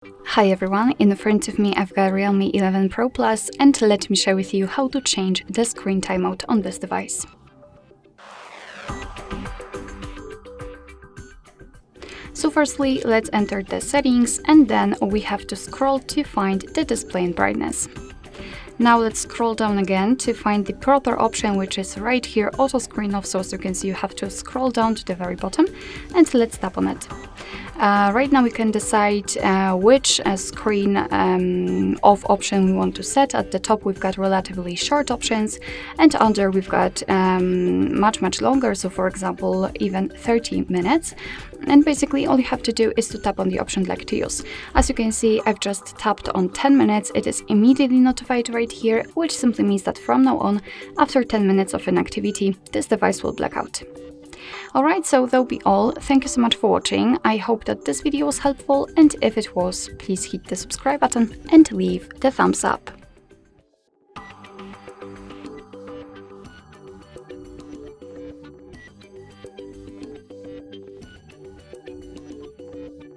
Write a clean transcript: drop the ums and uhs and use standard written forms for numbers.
Hi everyone, in front of me I've got Realme 11 Pro Plus, and let me share with you how to change the screen timeout on this device. So firstly, let's enter the settings, and then we have to scroll to find the display and brightness. Now let's scroll down again to find the proper option, which is right here, auto screen off. So as you can see, you have to scroll down to the very bottom, and let's tap on it. Right now we can decide which screen off option we want to set. At the top we've got relatively short options, and under we've got much longer, so for example even 30 minutes. And basically all you have to do is to tap on the option like to use. As you can see, I've just tapped on 10 minutes. It is immediately notified right here, which simply means that from now on, after 10 minutes of inactivity, this device will black out. Alright, so that'll be all. Thank you so much for watching. I hope that this video was helpful, and if it was, please hit the subscribe button and leave the thumbs up.